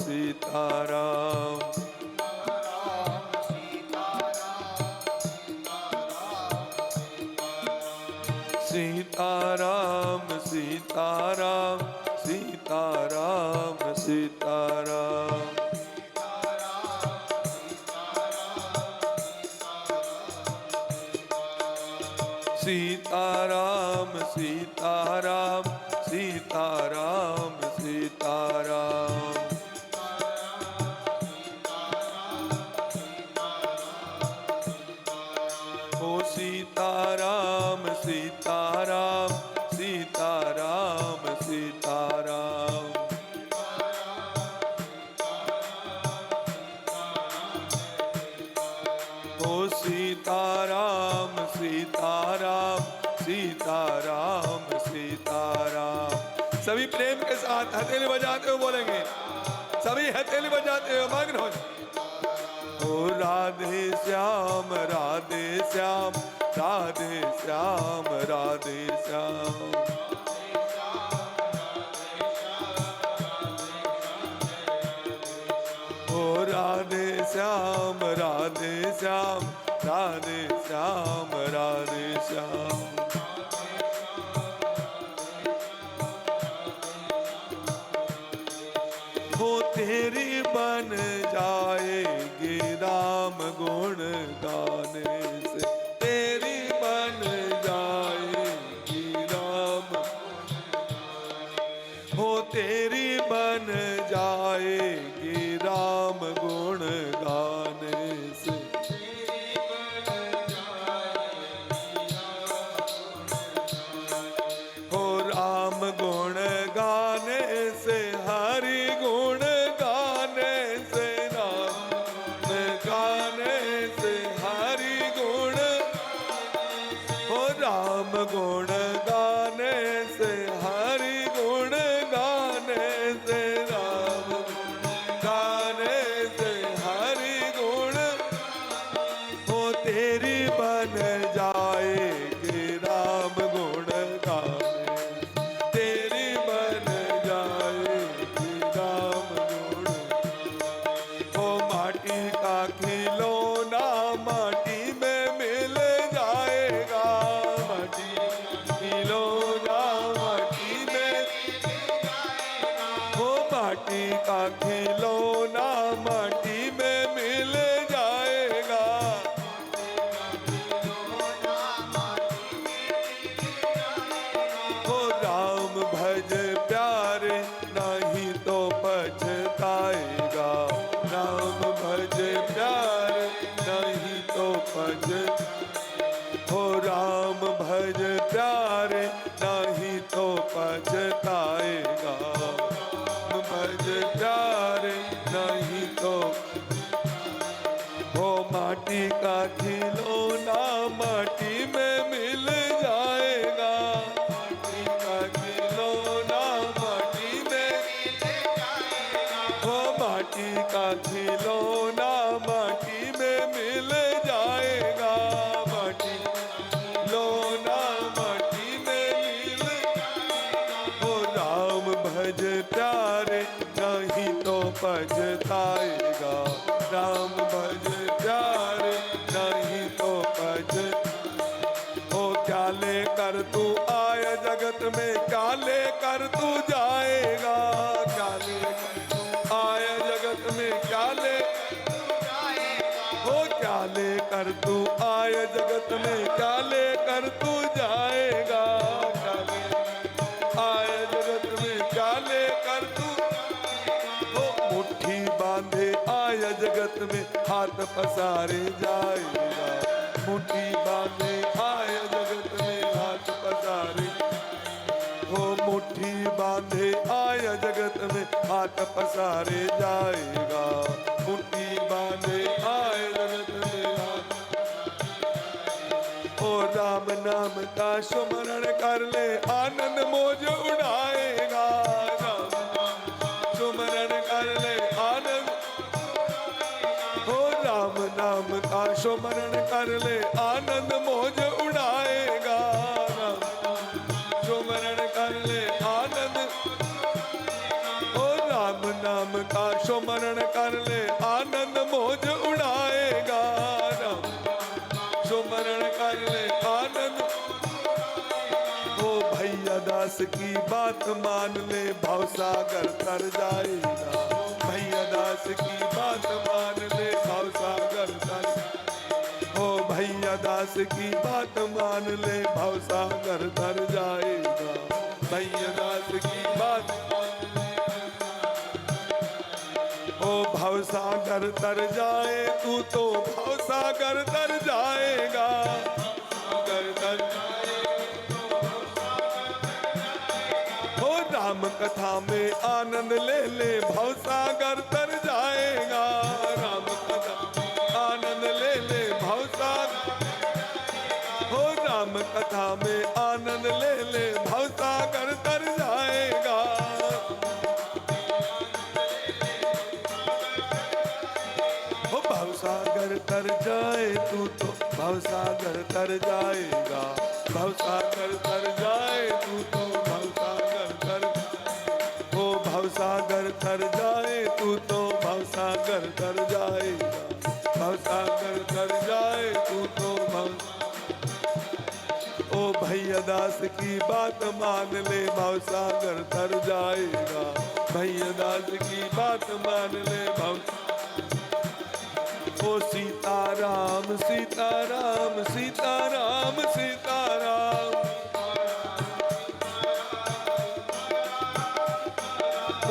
सीताराम। सीताराम सीताराम सीताराम सीताराम। सीताराम सीताराम सीताराम सीताराम। ओ सीताराम सीताराम सीताराम सीताराम। ओ सीताराम सीताराम सीताराम सीताराम। सभी प्रेम के साथ हथेली बजाते हुए बोलेंगे, सभी हथेली बजाते हुए मग्न हो। ओ राधे श्याम राधे श्याम राधे श्याम राधे श्याम। ओ राधे श्याम राधे श्याम राधे श्याम राधे श्याम। हो तेरी बन जाएगी राम गुण गाने से, तेरी बन जाएगी राम। हो तेरी बन जाएगी राम गुण गाने से। हो राम गुण गाने से, हरि गुण गाने से, राम गाने से हरि गुण। हो राम गुण गाने से, हरि गुण गाने से, राम गाने से हरि गुण। हो तेरी बन जाएगी राम गुण गाने, तेरी बन जाएगी राम गुण। हो माटी का खिलौना माटी में मिल जाएगा, माटी खिलौना माटी में। हो माटी का खिलौना माटी में मिल जाएगा। हो राम भज प्यारे नहीं तो पछताएगा, राम भज प्यारे नहीं तो पछ। हो राम भज प्यारे नहीं तो पछताएगा, भज प्यारे नहीं तो। हो माटी का खिलौना माटी में मिल जाएगा, माटी का खिलौना माटी में। हो माटी का खिलौना माटी में मिल जाएगा, माटी खिलौना माटी में मिल। हो राम भज प्यारे नहीं तो पछताएगा, राम भज प्यारे नहीं तो पछ। हो क्या लेकर तू आए जगत में, क्या लेकर तू जाएगा, क्या लेकर आए जगत में, क्या ले। हो क्या लेकर तू आए जगत में, क्या लेकर तू जाएगा, क्या लेकर आए जगत में, क्या लेकर तू। हो मुट्ठी बांधे आए जगत में, हाथ पसारे जाएगा, मुट्ठी बांधे आए जगत में, हाथ पसारे। हो मुट्ठी बांधे आए जगत में, हाथ पसारे जाएगा, मुट्ठी बांधे आए जगत में, हाथ। हो राम नाम का सुमरण कर ले, आनंद मौज उड़ाएगा, राम सुमरण कर ले आनंद। हो राम नाम का सुमरण कर ले, आनंद मौज उड़ाएगा, राम सुमरण कर ले आनंद। हो राम नाम का सुमरण कर ले आनंद मौज उड़ाएगा। राम सुमरण कर ले आनंद। ओ भैया दास की बात मान ले भवसागर तर जाएगा। भैया दास की बात मान ले भवसागर तर। ओ भैया दास की बात मान ले भवसागर तर जाएगा। भैया दास की बात। ओ भवसागर तर जाए तू तो भवसागर तर जाएगा। सागर तर ओ राम कथा में आनंद ले ले भवसागर तर जाएगा। राम कथा आनंद ले ले भवसागर। ओ राम कथा में आनंद ले ले भवसागर तर जाएगा। ओ भवसागर तर जाए तू तो भवसागर तर जाएगा। भवसागर तर जाए तू तो भवसागर तर। ओ भवसागर तर जाए तू तो भवसागर तर जाएगा। भवसागर तर जाए तू तो भव। ओ भैया दास की बात मान ले भवसागर तर जाएगा। भैया दास की बात मान ले भव। ओ सीताराम सीताराम सीताराम सीताराम।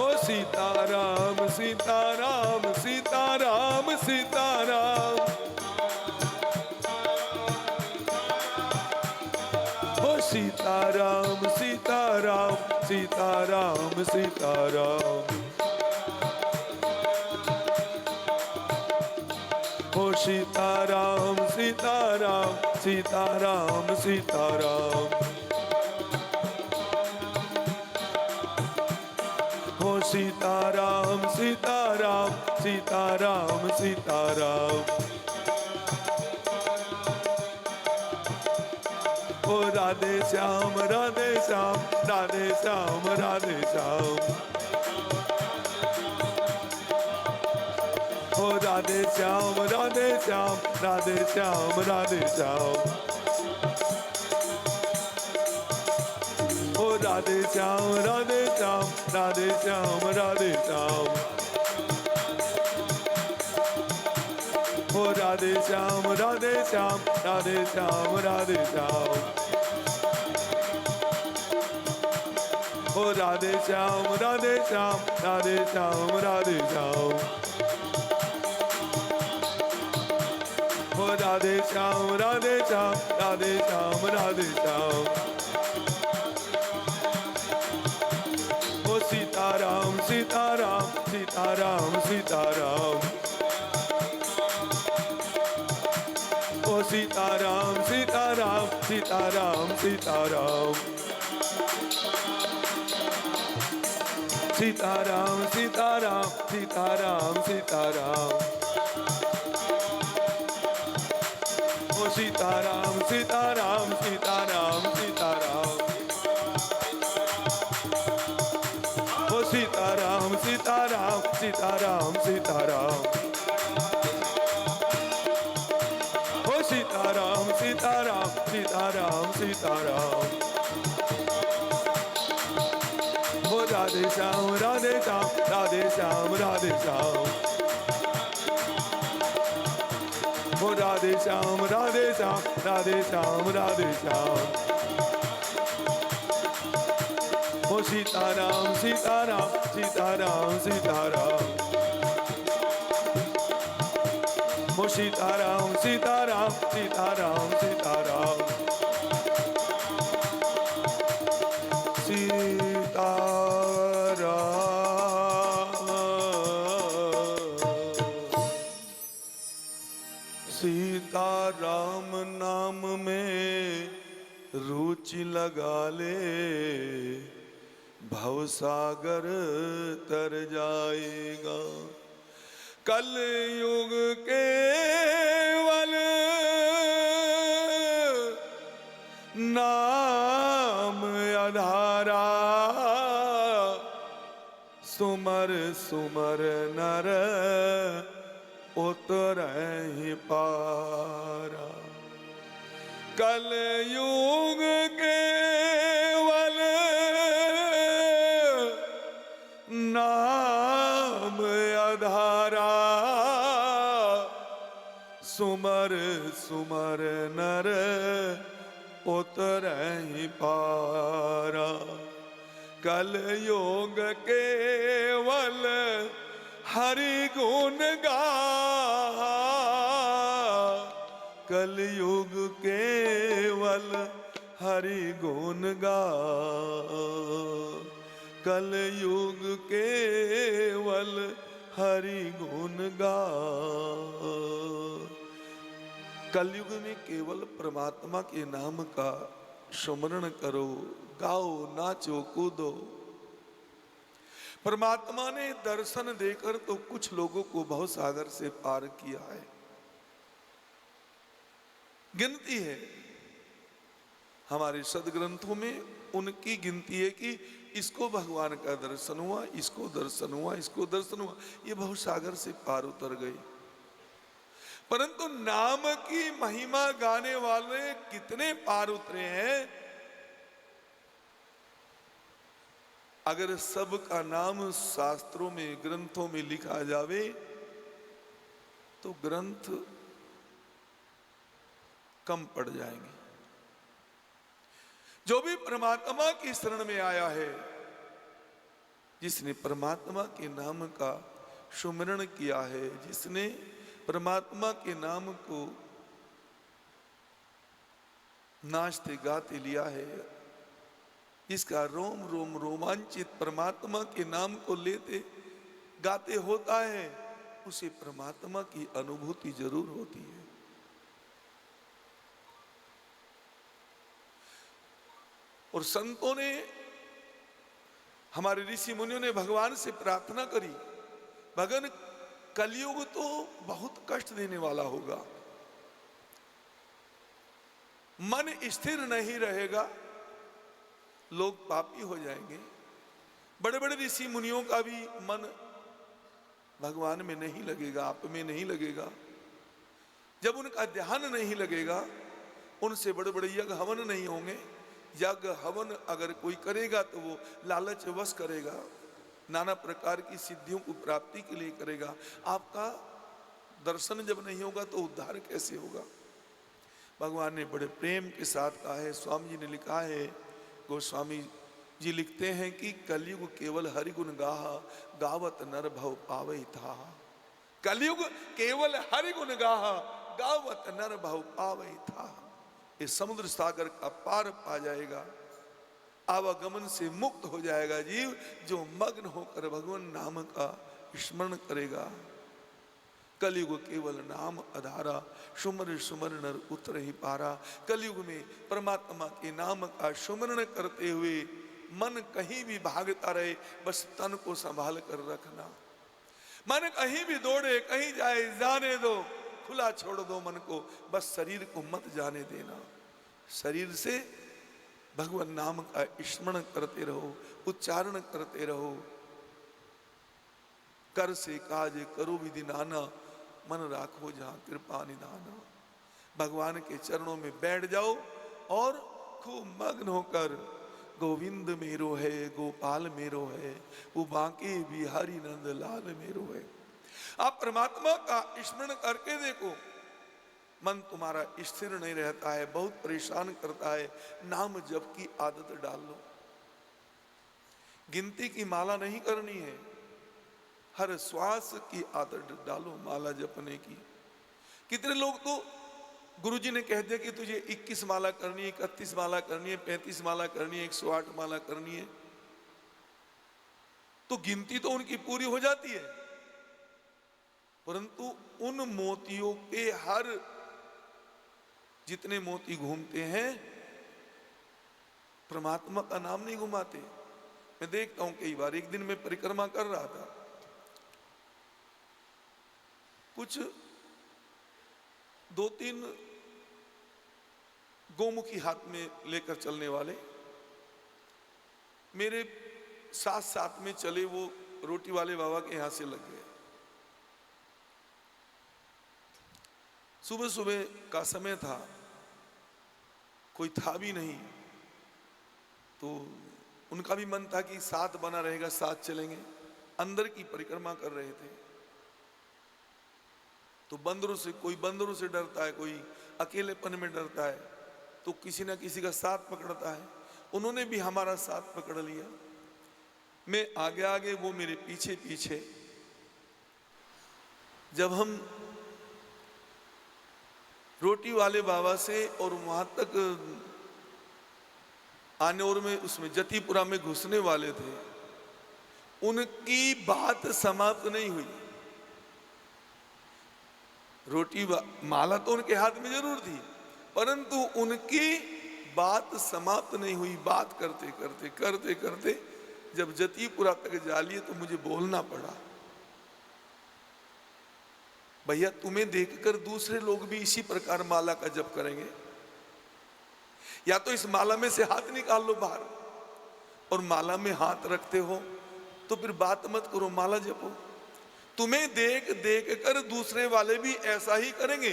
ओ सीताराम सीताराम सीताराम सीताराम। ओ सीताराम सीताराम सीताराम सीताराम। ओ सीताराम सीताराम सीताराम सीताराम। ओ सीताराम सीताराम सीताराम सीताराम। ओ राधे श्याम राधे श्याम राधे श्याम राधे श्याम। ओ राधे श्याम राधे श्याम राधे श्याम राधे श्याम। ओ राधे श्याम राधे श्याम राधे श्याम राधे श्याम। ओ राधे श्याम राधे श्याम राधे श्याम राधे श्याम। ओ राधे श्याम राधे श्याम राधे श्याम राधे श्याम। ओ राधे श्याम राधे श्याम राधे श्याम राधे श्याम। ओ सीताराम सीताराम सीताराम सीताराम। ओ सीताराम सीताराम सीताराम सीताराम। सीताराम सीताराम सीताराम सीताराम। ओ सीताराम सीताराम सीताराम सीताराम। ओ सीताराम सीताराम सीताराम सीताराम। ओ सीताराम सीताराम सीताराम सीताराम। ओ राधे श्याम राधे श्याम राधे श्याम राधे श्याम। ओ राधे श्याम राधे श्याम राधे श्याम राधे श्याम। ओ सीताराम सीताराम सीताराम सीताराम। ओ सीताराम सीताराम सीताराम सीताराम। सीताराम नाम में रुचि लगा ले भवसागर तर जाएगा। कल युग केवल नाम आधारा सुमर सुमर नर उतरहि पारा। कलयुग केवल नाम आधारा, सुमर सुमर नर उतरहि पारा। कलयुग केवल हरि गुण गा, कलयुग केवल हरि गुण गा, कलयुग केवल हरि गुण गा। कलयुग में केवल परमात्मा के नाम का सुमरण करो, गाओ नाचो कूदो। परमात्मा ने दर्शन देकर तो कुछ लोगों को भवसागर से पार किया है, गिनती है हमारे सदग्रंथों में, उनकी गिनती है कि इसको भगवान का दर्शन हुआ, इसको दर्शन हुआ, इसको दर्शन हुआ, ये भवसागर से पार उतर गए। परंतु नाम की महिमा गाने वाले कितने पार उतरे हैं? अगर सबका नाम शास्त्रों में, ग्रंथों में लिखा जावे तो ग्रंथ कम पड़ जाएंगे। जो भी परमात्मा की शरण में आया है, जिसने परमात्मा के नाम का सुमिरण किया है, जिसने परमात्मा के नाम को नाचते गाते लिया है, जिसका रोम रोम रोमांचित परमात्मा के नाम को लेते गाते होता है, उसे परमात्मा की अनुभूति जरूर होती है। और संतों ने, हमारे ऋषि मुनियों ने भगवान से प्रार्थना करी, भगवान कलयुग तो बहुत कष्ट देने वाला होगा, मन स्थिर नहीं रहेगा, लोग पापी हो जाएंगे। बड़े बड़े ऋषि मुनियों का भी मन भगवान में नहीं लगेगा, आप में नहीं लगेगा। जब उनका ध्यान नहीं लगेगा, उनसे बड़े बड़े यज्ञ हवन नहीं होंगे। यज्ञ हवन अगर कोई करेगा तो वो लालच वश करेगा, नाना प्रकार की सिद्धियों को प्राप्ति के लिए करेगा। आपका दर्शन जब नहीं होगा तो उद्धार कैसे होगा? भगवान ने बड़े प्रेम के साथ कहा है, स्वामी जी ने लिखा है, गोस्वामी जी लिखते हैं कि कलयुग केवल हरि गुण गाहा, गावत नर भव पावे था। कलयुग केवल हरि गुण गाहा, गावत नर भव पावे था। ये समुद्र सागर का पार पा जाएगा, आवागमन से मुक्त हो जाएगा जीव, जो मग्न होकर भगवान नाम का स्मरण करेगा। कलयुग केवल नाम आधारा, सुमर सुमर नर उतरहि पारा। कलयुग में परमात्मा के नाम का सुमरण करते हुए मन कहीं भी भागता रहे, बस तन को संभाल कर रखना। मन कहीं भी दौड़े, कहीं जाए, जाने दो, खुला छोड़ दो मन को, बस शरीर को मत जाने देना। शरीर से भगवान नाम का स्मरण करते रहो, उच्चारण करते रहो। कर से काज करो विधि नाना, मन राखो जहां कृपा निधाना। भगवान के चरणों में बैठ जाओ और खूब मग्न होकर गोविंद मेरो है, गोपाल मेरो है, वो बांके बिहारी नंद लाल मेरो है। आप परमात्मा का स्मरण करके देखो, मन तुम्हारा स्थिर नहीं रहता है, बहुत परेशान करता है। नाम जप की आदत डाल लो। गिनती की माला नहीं करनी है, हर श्वास की आदत डालो माला जपने की। कितने लोग तो गुरुजी ने कह दिया कि तुझे 21 माला करनी है, 31 माला करनी है, 35 माला करनी है, 108 माला करनी है, तो गिनती तो उनकी पूरी हो जाती है, परंतु उन मोतियों के हर जितने मोती घूमते हैं, परमात्मा का नाम नहीं घुमाते। मैं देखता हूं कई बार, एक दिन मैं परिक्रमा कर रहा था, कुछ 2-3 गोमुखी हाथ में लेकर चलने वाले मेरे साथ साथ में चले, वो रोटी वाले बाबा के यहाँ से लग गए। सुबह सुबह का समय था, कोई था भी नहीं, तो उनका भी मन था कि साथ बना रहेगा, साथ चलेंगे। अंदर की परिक्रमा कर रहे थे, तो बंदरों से, कोई बंदरों से डरता है, कोई अकेलेपन में डरता है, तो किसी ना किसी का साथ पकड़ता है। उन्होंने भी हमारा साथ पकड़ लिया। मैं आगे आगे, वो मेरे पीछे पीछे। जब हम रोटी वाले बाबा से और वहां तक आने और में उसमें जतीपुरा में घुसने वाले थे, उनकी बात समाप्त नहीं हुई। रोटी माला तो उनके हाथ में जरूर थी, परंतु उनकी बात समाप्त नहीं हुई। बात करते करते करते करते जब जतीपुरा तक जा लिए तो मुझे बोलना पड़ा, भैया तुम्हें देखकर दूसरे लोग भी इसी प्रकार माला का जप करेंगे, या तो इस माला में से हाथ निकाल लो बाहर, और माला में हाथ रखते हो तो फिर बात मत करो, माला जपो। तुम्हें देख देख कर दूसरे वाले भी ऐसा ही करेंगे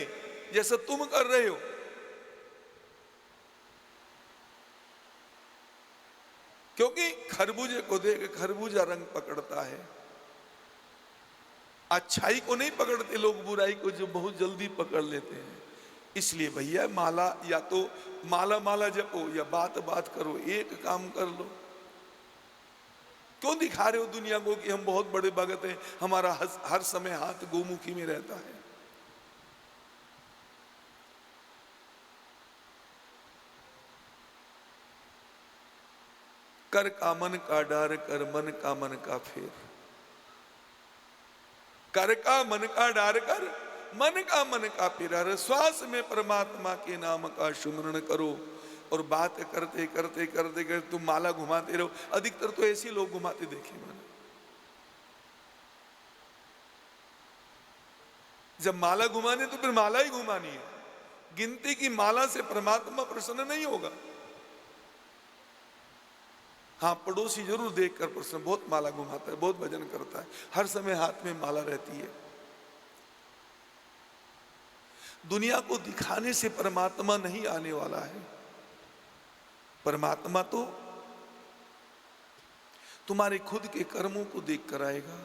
जैसा तुम कर रहे हो। क्योंकि खरबूजे को देख खरबूजा रंग पकड़ता है। अच्छाई को नहीं पकड़ते लोग, बुराई को जो बहुत जल्दी पकड़ लेते हैं। इसलिए भैया माला, या तो माला माला जपो या बात बात करो, एक काम कर लो। क्यों दिखा रहे हो दुनिया को कि हम बहुत बड़े भगत हैं, हमारा हर समय हाथ गोमुखी में रहता है। कर का मन का डार, कर मन का मन का फेर। कर का मन का डार कर, मन का मन का फेर। श्वास में परमात्मा के नाम का सुमरण करो, और बात करते करते करते करते तुम माला घुमाते रहो। अधिकतर तो ऐसे लोग घुमाते देखे मैंने। जब माला घुमाने तो फिर माला ही घुमानी है। गिनती की माला से परमात्मा प्रसन्न नहीं होगा। हाँ, पड़ोसी जरूर देखकर प्रसन्न, बहुत माला घुमाता है, बहुत भजन करता है, हर समय हाथ में माला रहती है। दुनिया को दिखाने से परमात्मा नहीं आने वाला है। परमात्मा तो तुम्हारे खुद के कर्मों को देख कर आएगा।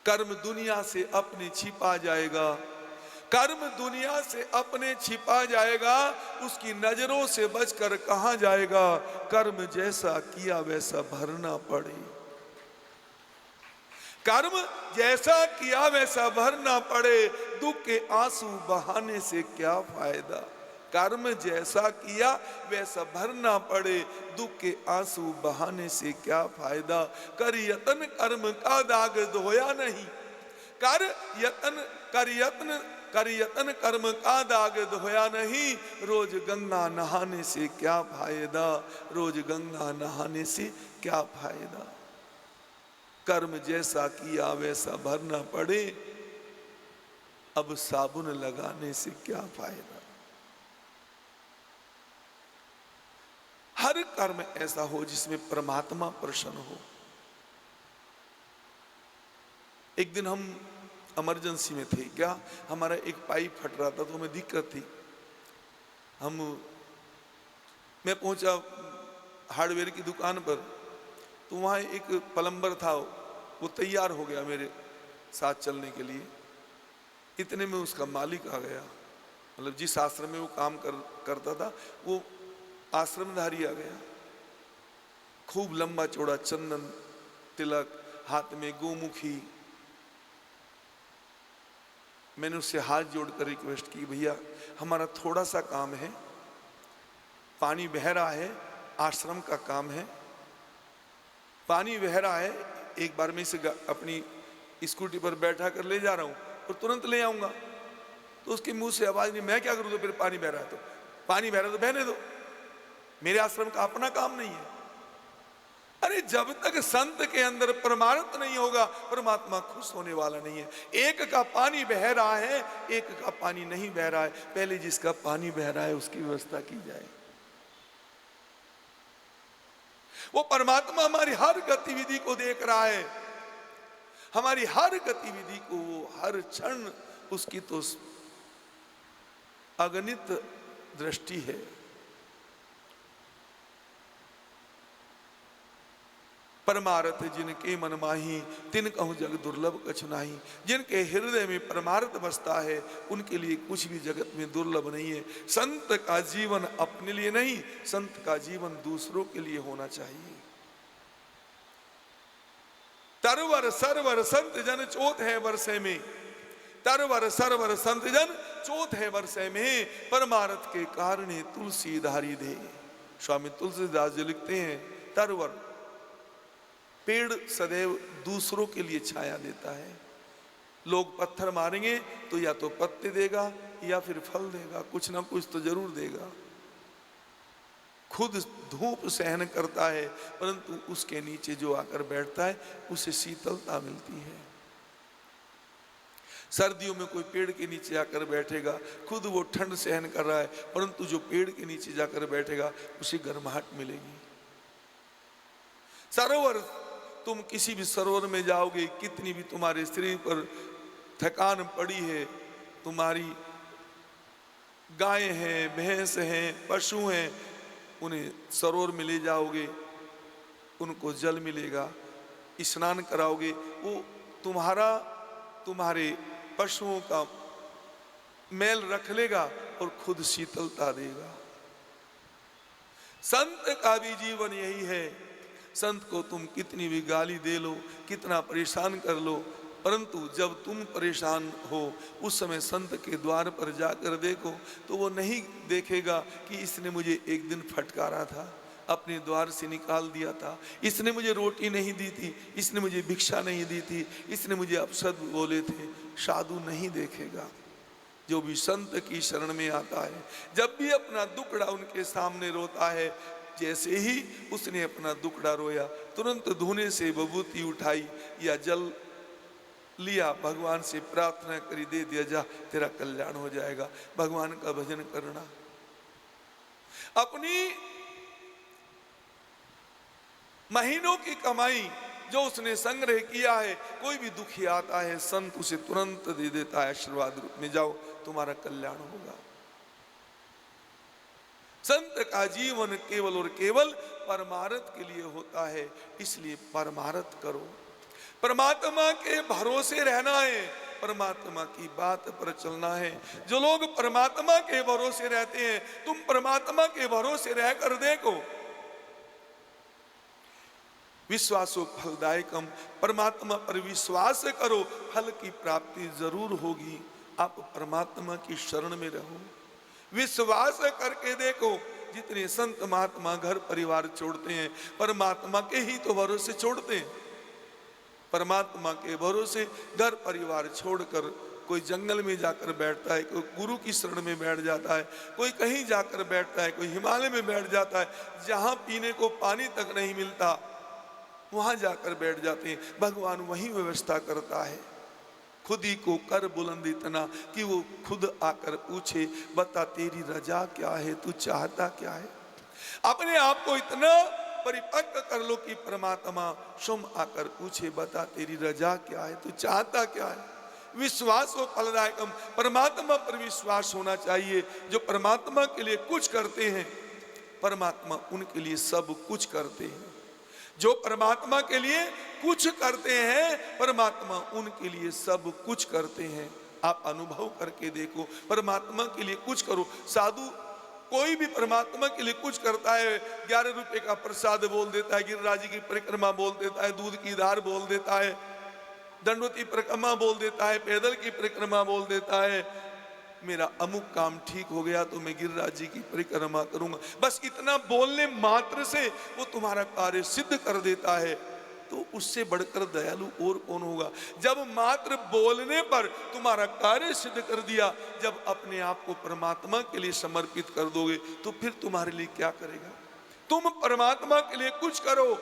कर्म दुनिया से अपने छिपा जाएगा, कर्म दुनिया से अपने छिपा जाएगा, उसकी नजरों से बचकर कहां जाएगा। कर्म जैसा किया वैसा भरना पड़े। कर्म जैसा किया वैसा भरना पड़े, दुख के आंसू बहाने से क्या फायदा। कर्म जैसा किया वैसा भरना पड़े, दुख के आंसू बहाने से क्या फायदा। कर यतन कर्म का दाग धोया नहीं, कर यतन कर्म का दाग धोया नहीं। रोज गंगा नहाने से क्या फायदा, रोज गंगा नहाने से क्या फायदा। कर्म जैसा किया वैसा भरना पड़े, अब साबुन लगाने से क्या फायदा। हर कर्म ऐसा हो जिसमें परमात्मा प्रसन्न हो। एक दिन हम इमरजेंसी में थे, क्या हमारा एक पाइप फट रहा था, तो हमें दिक्कत थी। मैं पहुंचा हार्डवेयर की दुकान पर, तो वहाँ एक प्लम्बर था, वो तैयार हो गया मेरे साथ चलने के लिए। इतने में उसका मालिक आ गया, मतलब जिस आश्रम में वो काम करता था वो आश्रमधारी आ गया। खूब लंबा चौड़ा चंदन तिलक, हाथ में गोमुखी। मैंने उससे हाथ जोड़कर रिक्वेस्ट की, भैया हमारा थोड़ा सा काम है, पानी बह रहा है, आश्रम का काम है, पानी बह रहा है, एक बार मैं इसे अपनी स्कूटी पर बैठा कर ले जा रहा हूँ और तुरंत ले आऊंगा। तो उसके मुंह से आवाज नहीं, मैं क्या करूँ, तो फिर पानी बह रहा है, तो पानी बह रहा है तो बहने दो, मेरे आश्रम का अपना काम नहीं है। अरे जब तक संत के अंदर परमार्थ नहीं होगा, परमात्मा खुश होने वाला नहीं है। एक का पानी बह रहा है, एक का पानी नहीं बह रहा है, पहले जिसका पानी बह रहा है उसकी व्यवस्था की जाए। वो परमात्मा हमारी हर गतिविधि को देख रहा है, हमारी हर गतिविधि को, हर क्षण उसकी तो अगणित दृष्टि है। परमारथ जिनके मन माही तिन कहूं जग दुर्लभ कछु नाही। जिनके हृदय में परमार्थ बसता है उनके लिए कुछ भी जगत में दुर्लभ नहीं है। संत का जीवन अपने लिए नहीं, संत का जीवन दूसरों के लिए होना चाहिए। तरवर सरवर संत जन चोत है वर्षे में, तरवर सरवर संत जन चोत है वर्षे में, परमार्थ के कारणे तुलसी धारी दे। स्वामी तुलसीदास जी लिखते हैं, तरवर पेड़ सदैव दूसरों के लिए छाया देता है। लोग पत्थर मारेंगे तो या तो पत्ते देगा या फिर फल देगा, कुछ ना कुछ तो जरूर देगा। खुद धूप सहन करता है परंतु उसके नीचे जो आकर बैठता है उसे शीतलता मिलती है। सर्दियों में कोई पेड़ के नीचे आकर बैठेगा, खुद वो ठंड सहन कर रहा है परंतु जो पेड़ के नीचे जाकर बैठेगा उसे गर्माहट मिलेगी। सरोवर, तुम किसी भी सरोवर में जाओगे, कितनी भी तुम्हारे शरीर पर थकान पड़ी है, तुम्हारी गाय हैं, भैंस हैं, पशु हैं, उन्हें सरोवर में ले जाओगे, उनको जल मिलेगा, स्नान कराओगे, वो तुम्हारे पशुओं का मैल रख लेगा और खुद शीतलता देगा। संत का भी जीवन यही है। संत को तुम कितनी भी गाली दे लो, कितना परेशान कर लो, परंतु जब तुम परेशान हो उस समय संत के द्वार पर जाकर देखो तो वो नहीं देखेगा कि इसने मुझे एक दिन फटकारा था, अपने द्वार से निकाल दिया था, इसने मुझे रोटी नहीं दी थी, इसने मुझे भिक्षा नहीं दी थी, इसने मुझे अपशब्द बोले थे। साधु नहीं देखेगा। जो भी संत की शरण में आता है, जब भी अपना दुखड़ा उनके सामने रोता है, जैसे ही उसने अपना दुखड़ा रोया तुरंत धोने से विभूति उठाई या जल लिया, भगवान से प्रार्थना करी, दे दिया, जा तेरा कल्याण हो जाएगा। भगवान का भजन करना, अपनी महीनों की कमाई जो उसने संग्रह किया है, कोई भी दुखी आता है संत उसे तुरंत दे देता है आशीर्वाद रूप में, जाओ तुम्हारा कल्याण होगा। संत का जीवन केवल और केवल परमार्थ के लिए होता है, इसलिए परमार्थ करो। परमात्मा के भरोसे रहना है, परमात्मा की बात पर चलना है। जो लोग परमात्मा के भरोसे रहते हैं, तुम परमात्मा के भरोसे रहकर देखो, विश्वासो फलदायकम, परमात्मा पर विश्वास करो, फल की प्राप्ति जरूर होगी। आप परमात्मा की शरण में रहो, विश्वास करके देखो। जितने संत महात्मा घर परिवार छोड़ते हैं परमात्मा के ही तो भरोसे छोड़ते हैं। परमात्मा के भरोसे घर परिवार छोड़कर कोई जंगल में जाकर बैठता है, कोई गुरु की शरण में बैठ जाता है, कोई कहीं जाकर बैठता है, कोई हिमालय में बैठ जाता है, जहां पीने को पानी तक नहीं मिलता वहां जाकर बैठ जाते हैं। भगवान वही व्यवस्था करता है। खुद ही को कर बुलंद इतना कि वो खुद आकर पूछे, बता तेरी रजा क्या है, तू चाहता क्या है। अपने आप को इतना परिपक्व कर लो कि परमात्मा स्वयं आकर पूछे, बता तेरी रजा क्या है, तू चाहता क्या है। विश्वास हो फलदायकम, परमात्मा पर विश्वास होना चाहिए। जो परमात्मा के लिए कुछ करते हैं परमात्मा उनके लिए सब कुछ करते हैं। जो परमात्मा के लिए कुछ करते हैं परमात्मा उनके लिए सब कुछ करते हैं। आप अनुभव करके देखो, परमात्मा के लिए कुछ करो। साधु कोई भी परमात्मा के लिए कुछ करता है, 11 रुपए का प्रसाद बोल देता है, गिरिराज जी की परिक्रमा बोल देता है, दूध की धार बोल देता है, दंडवती परिक्रमा बोल देता है, पैदल की परिक्रमा बोल देता है, मेरा अमुक काम ठीक हो गया तो मैं गिरिराज जी की परिक्रमा करूंगा। बस इतना बोलने मात्र से वो तुम्हारा कार्य सिद्ध कर देता है। तो उससे बढ़कर दयालु और कौन होगा। जब मात्र बोलने पर तुम्हारा कार्य सिद्ध कर दिया, जब अपने आप को परमात्मा के लिए समर्पित कर दोगे तो फिर तुम्हारे लिए क्या करेगा। तुम परमात्मा के लिए कुछ करो,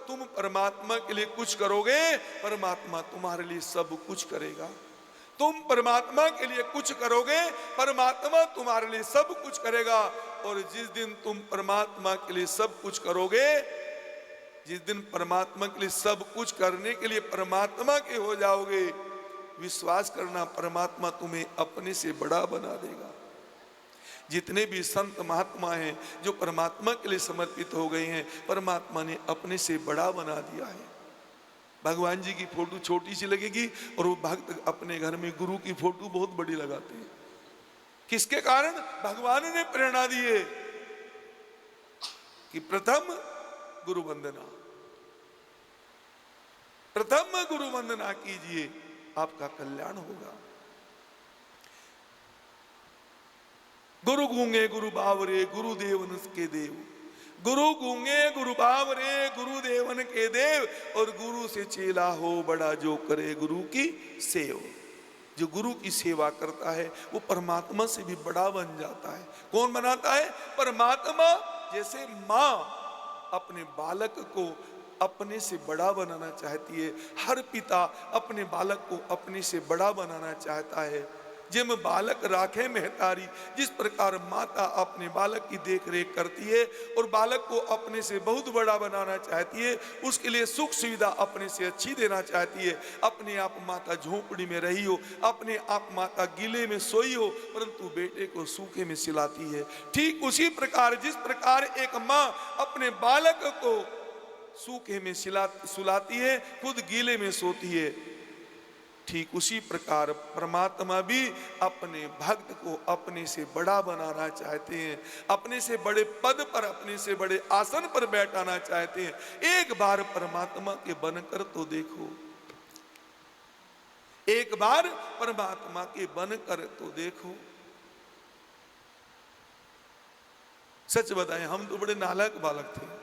तुम परमात्मा के लिए कुछ करोगे, परमात्मा तुम्हारे लिए सब कुछ करेगा। तुम परमात्मा के लिए कुछ करोगे, परमात्मा तुम्हारे लिए सब कुछ करेगा। और जिस दिन तुम परमात्मा के लिए सब कुछ करोगे, जिस दिन परमात्मा के लिए सब कुछ करने के लिए परमात्मा के हो जाओगे, विश्वास करना परमात्मा तुम्हें अपने से बड़ा बना देगा। जितने भी संत महात्मा हैं जो परमात्मा के लिए समर्पित हो गए हैं, परमात्मा ने अपने से बड़ा बना दिया है। भगवान जी की फोटो छोटी सी लगेगी और वो भक्त अपने घर में गुरु की फोटो बहुत बड़ी लगाते हैं। किसके कारण? भगवान ने प्रेरणा दी है कि प्रथम गुरु वंदना, प्रथम गुरु वंदना कीजिए, आपका कल्याण होगा। गुरु गूंगे गुरु बावरे गुरु देवन के देव, गुरु गूंगे गुरु बावरे गुरु देवन के देव, और गुरु से चेला हो बड़ा जो करे गुरु की सेव। जो गुरु की सेवा करता है वो परमात्मा से भी बड़ा बन जाता है। कौन बनाता है? परमात्मा। जैसे माँ अपने बालक को अपने से बड़ा बनाना चाहती है, हर पिता अपने बालक को अपने से बड़ा बनाना चाहता है। जिम बालक राखे महतारी, जिस प्रकार माता अपने बालक की देख रेख करती है और बालक को अपने से बहुत बड़ा बनाना चाहती है, उसके लिए सुख सुविधा अपने से अच्छी देना चाहती है। अपने आप माता झोपड़ी में रही हो, अपने आप माता गीले में सोई हो, परंतु बेटे को सूखे में सिलाती है। ठीक उसी प्रकार जिस प्रकार एक माँ अपने बालक को सूखे में सुलाती है, खुद गीले में सोती है, ठीक उसी प्रकार परमात्मा भी अपने भक्त को अपने से बड़ा बनाना चाहते हैं, अपने से बड़े पद पर, अपने से बड़े आसन पर बैठाना चाहते हैं। एक बार परमात्मा के बनकर तो देखो, एक बार परमात्मा के बनकर तो देखो। सच बताएं, हम तो बड़े नालायक बालक थे।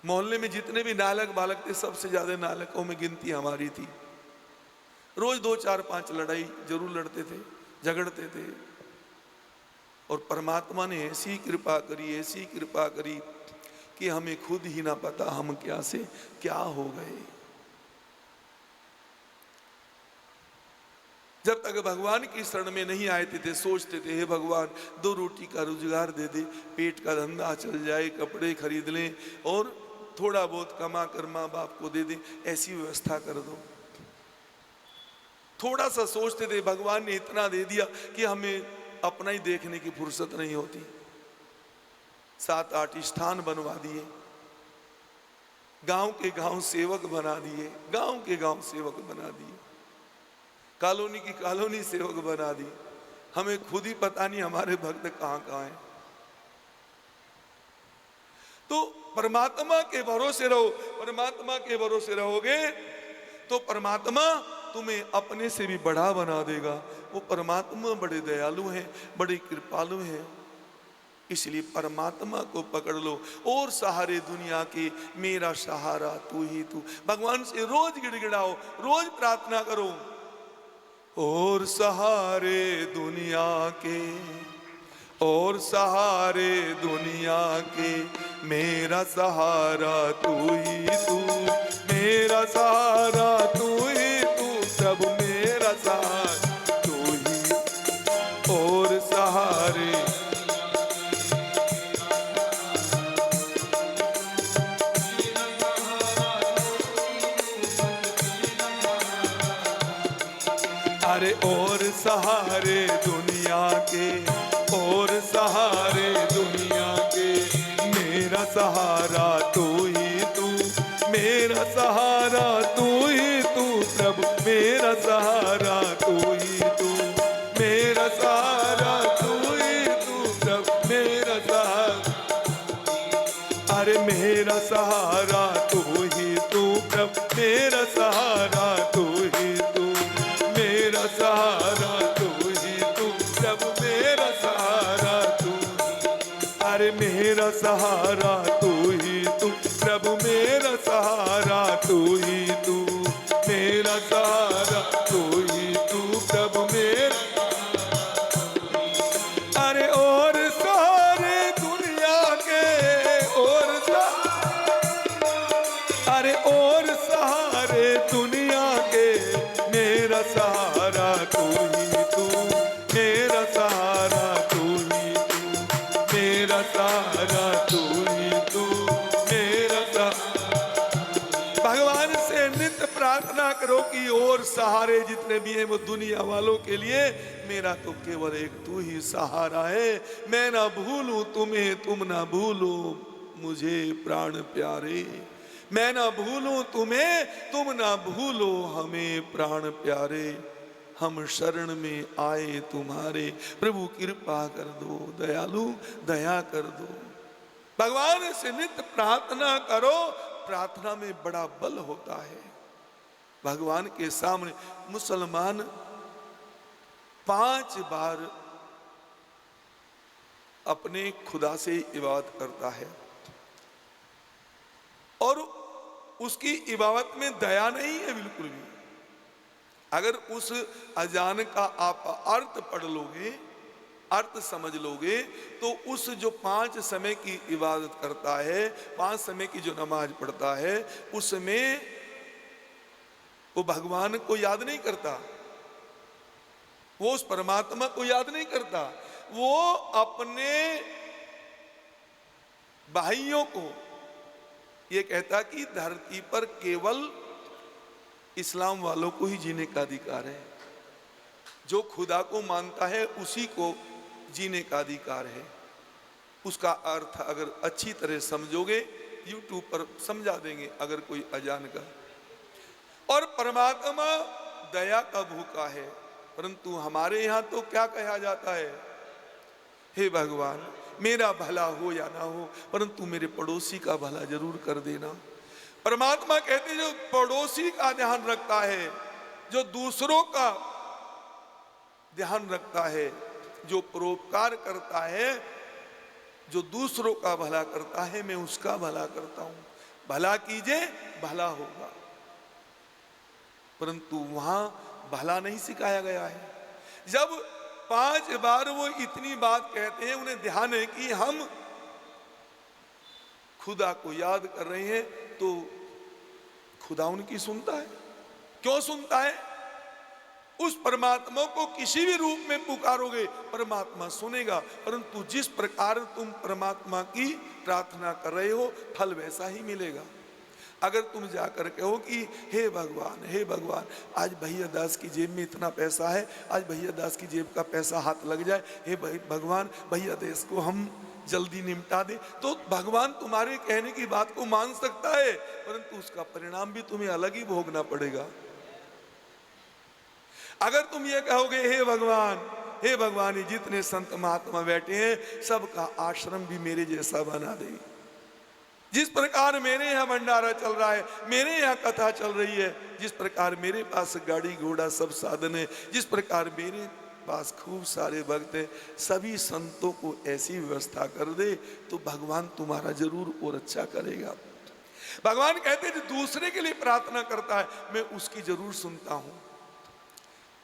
मोहल्ले में जितने भी नालायक बालक थे, सबसे ज्यादा नालायकों में गिनती हमारी थी। रोज 2 4 5 लड़ाई जरूर लड़ते थे, झगड़ते थे, और परमात्मा ने ऐसी कृपा करी, ऐसी कृपा करी कि हमें खुद ही ना पता हम क्या से क्या हो गए। जब तक भगवान की शरण में नहीं आए थे, सोचते थे हे भगवान 2 रोटी का रोजगार दे दे, पेट का धंधा चल जाए, कपड़े खरीद लें और थोड़ा बहुत कमा कर माँ बाप को दे दें, ऐसी व्यवस्था कर दो। थोड़ा सा सोचते थे, भगवान ने इतना दे दिया कि हमें अपना ही देखने की फुर्सत नहीं होती। 7 8 स्थान बनवा दिए, गांव के गांव सेवक बना दिए, गांव के गांव सेवक बना दिए, कॉलोनी की कॉलोनी सेवक बना दी। हमें खुद ही पता नहीं हमारे भक्त कहां कहां हैं। तो परमात्मा के भरोसे रहो, परमात्मा के भरोसे रहोगे तो परमात्मा तुम्हें अपने से भी बड़ा बना देगा। वो परमात्मा बड़े दयालु हैं, बड़े कृपालु हैं, इसलिए परमात्मा को पकड़ लो। और सहारे दुनिया के मेरा सहारा तू ही तू, भगवान से रोज गिड़गिड़ाओ, रोज प्रार्थना करो। और सहारे दुनिया के, और सहारे दुनिया के, मेरा सहारा तू ही तू, मेरा सहारा तू ही तू, सब मेरा सहारा तू ही। और सहारे अरे और सहारे दुनिया के, और सहारे दुनिया के, मेरा सहारा तू ही तू, मेरा सहारा तू ही तू, प्रभु मेरा सहारा तू ही तू, मेरा सहारा तू ही तू, प्रभु मेरा सहारा। अरे मेरा सहारा तू ही तू, प्रभु मेरा सहारा तू ही तू, मेरा सहारा तू ही तू, प्रभु मेरा सहारा तू। अरे मेरा सहारा तू ही तू, प्रभु मेरा सहारा तू ही तू, मेरा सहारा तू ही तू, प्रभु मेरा। अरे और सहारे दुनिया के, और अरे और सहारे दुनिया के, मेरा सहारा तू ही तू, मेरा सहारा तू ही तू, मेरा सहारा तू ही तू, मेरा सहारा। और सहारे जितने भी हैं वो दुनिया वालों के लिए, मेरा तो केवल एक तू ही सहारा है। मैं ना भूलूं तुम्हें, तुम ना भूलो मुझे प्राण प्यारे। मैं ना भूलूं तुम्हें, तुम ना भूलो हमें प्राण प्यारे। हम शरण में आए तुम्हारे, प्रभु कृपा कर दो, दयालु दया कर दो। भगवान से नित्य प्रार्थना करो, प्रार्थना में बड़ा बल होता है। भगवान के सामने मुसलमान 5 बार अपने खुदा से इबादत करता है और उसकी इबादत में दया नहीं है बिल्कुल भी। अगर उस अजान का आप अर्थ पढ़ लोगे, अर्थ समझ लोगे, तो उस जो 5 समय की इबादत करता है, 5 समय की जो नमाज पढ़ता है, उसमें वो भगवान को याद नहीं करता, वो उस परमात्मा को याद नहीं करता, वो अपने भाइयों को ये कहता कि धरती पर केवल इस्लाम वालों को ही जीने का अधिकार है। जो खुदा को मानता है उसी को जीने का अधिकार है। उसका अर्थ अगर अच्छी तरह समझोगे, यूट्यूब पर समझा देंगे अगर कोई अजान का। और परमात्मा दया का भूखा है, परंतु हमारे यहाँ तो क्या कहा जाता है, हे भगवान मेरा भला हो या ना हो, परंतु मेरे पड़ोसी का भला जरूर कर देना। परमात्मा कहते जो पड़ोसी का ध्यान रखता है, जो दूसरों का ध्यान रखता है, जो परोपकार करता है, जो दूसरों का भला करता है, मैं उसका भला करता हूं। भला कीजिए भला होगा, परंतु वहां भला नहीं सिखाया गया है। जब 5 बार वो इतनी बात कहते हैं, उन्हें ध्यान है कि हम खुदा को याद कर रहे हैं, तो खुदा उनकी सुनता है। क्यों सुनता है? उस परमात्मा को किसी भी रूप में पुकारोगे परमात्मा सुनेगा, परंतु जिस प्रकार तुम परमात्मा की प्रार्थना कर रहे हो फल वैसा ही मिलेगा। अगर तुम जाकर कहो कि हे भगवान आज भैया दास की जेब में इतना पैसा है, आज भैया दास की जेब का पैसा हाथ लग जाए, हे भगवान भैया देश को हम जल्दी निपटा दे, तो भगवान तुम्हारे कहने की बात को मान सकता है, परंतु उसका परिणाम भी तुम्हें अलग ही भोगना पड़ेगा। अगर तुम ये कहोगे हे भगवान जितने संत महात्मा बैठे हैं सबका आश्रम भी मेरे जैसा बना दे, जिस प्रकार मेरे यहाँ भंडारा चल रहा है, मेरे यहाँ कथा चल रही है, जिस प्रकार मेरे पास गाड़ी घोड़ा सब साधन है, जिस प्रकार मेरे पास खूब सारे भक्त हैं, सभी संतों को ऐसी व्यवस्था कर दे, तो भगवान तुम्हारा जरूर और अच्छा करेगा। भगवान कहते हैं दूसरे के लिए प्रार्थना करता है मैं उसकी जरूर सुनता हूं।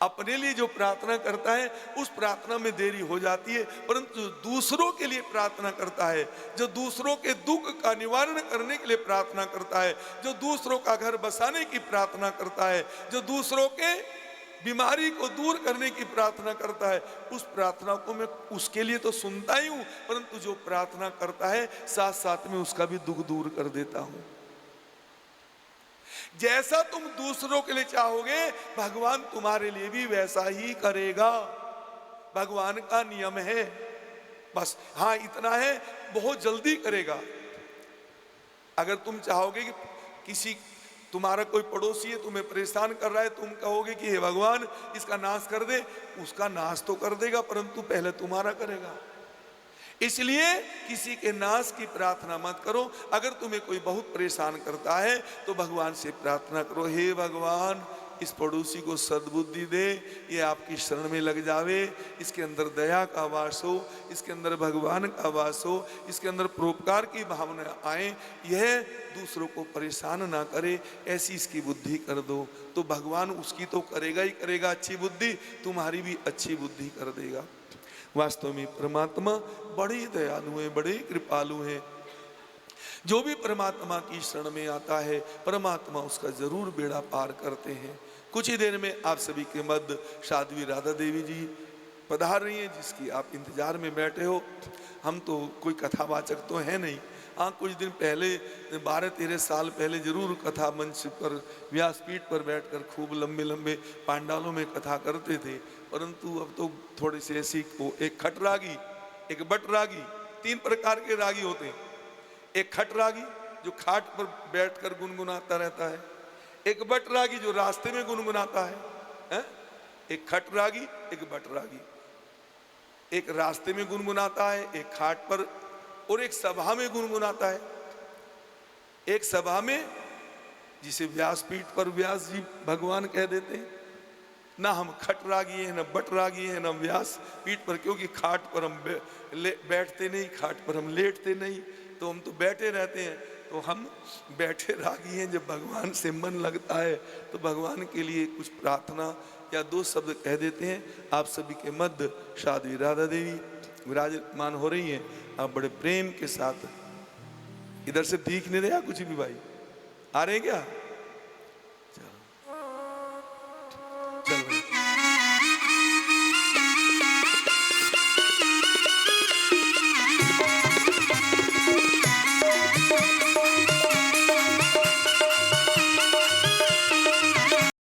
अपने लिए जो प्रार्थना करता है उस प्रार्थना में देरी हो जाती है, परंतु दूसरों के लिए प्रार्थना करता है, जो दूसरों के दुख का निवारण करने के लिए प्रार्थना करता है, जो दूसरों का घर बसाने की प्रार्थना करता है, जो दूसरों के बीमारी को दूर करने की प्रार्थना करता है, उस प्रार्थना को मैं उसके लिए तो सुनता ही हूं, परंतु जो प्रार्थना करता है साथ साथ में उसका भी दुख दूर कर देता हूं। जैसा तुम दूसरों के लिए चाहोगे भगवान तुम्हारे लिए भी वैसा ही करेगा। भगवान का नियम है, बस हाँ इतना है, बहुत जल्दी करेगा। अगर तुम चाहोगे कि किसी तुम्हारा कोई पड़ोसी है तुम्हें परेशान कर रहा है, तुम कहोगे कि हे भगवान इसका नाश कर दे, उसका नाश तो कर देगा, परंतु पहले तुम्हारा करेगा। इसलिए किसी के नाश की प्रार्थना मत करो। अगर तुम्हें कोई बहुत परेशान करता है तो भगवान से प्रार्थना करो, हे भगवान इस पड़ोसी को सद्बुद्धि दे, ये आपकी शरण में लग जावे, इसके अंदर दया का वास हो, इसके अंदर भगवान का वास हो, इसके अंदर परोपकार की भावना आए, यह दूसरों को परेशान ना करे, ऐसी इसकी बुद्धि कर दो। तो भगवान उसकी तो करेगा ही करेगा अच्छी बुद्धि, तुम्हारी भी अच्छी बुद्धि कर देगा। वास्तव में परमात्मा बड़े दयालु हैं, बड़े कृपालु हैं। जो भी परमात्मा की शरण में आता है परमात्मा उसका जरूर बेड़ा पार करते हैं। कुछ ही देर में आप सभी के मध्य साध्वी राधा देवी जी पधार रही हैं, जिसकी आप इंतजार में बैठे हो। हम तो कोई कथावाचक तो है नहीं, हाँ, कुछ दिन पहले 12-13 साल पहले जरूर कथा मंच पर व्यासपीठ पर बैठकर खूब लंबे लंबे पांडालों में कथा करते थे, परंतु अब तो थोड़े से ऐसी को एक खटरागी, एक बटरागी, 3 प्रकार के रागी होते हैं। एक खटरागी जो खाट पर बैठकर गुनगुनाता रहता है, एक बटरागी जो रास्ते में गुनगुनाता है? एक खटरागी, एक बटरागी, एक रास्ते में गुनगुनाता है, एक खाट पर, और एक सभा में गुनगुनाता है। एक सभा में जिसे व्यासपीठ पर व्यास जी भगवान कह देते हैं, ना हम खटरागी हैं, ना बटरागी हैं, ना व्यास पीठ पर, क्योंकि खाट पर हम बैठते नहीं, खाट पर हम लेटते नहीं, तो हम तो बैठे रहते हैं। तो हम बैठे रागी हैं। जब भगवान से मन लगता है तो भगवान के लिए कुछ प्रार्थना या 2 शब्द कह देते हैं। आप सभी के मध्य साध्वी राधा देवी विराजमान हो रही हैं। आप बड़े प्रेम के साथ इधर से दिख नहीं रहे कुछ भी भाई, आ रहे हैं क्या?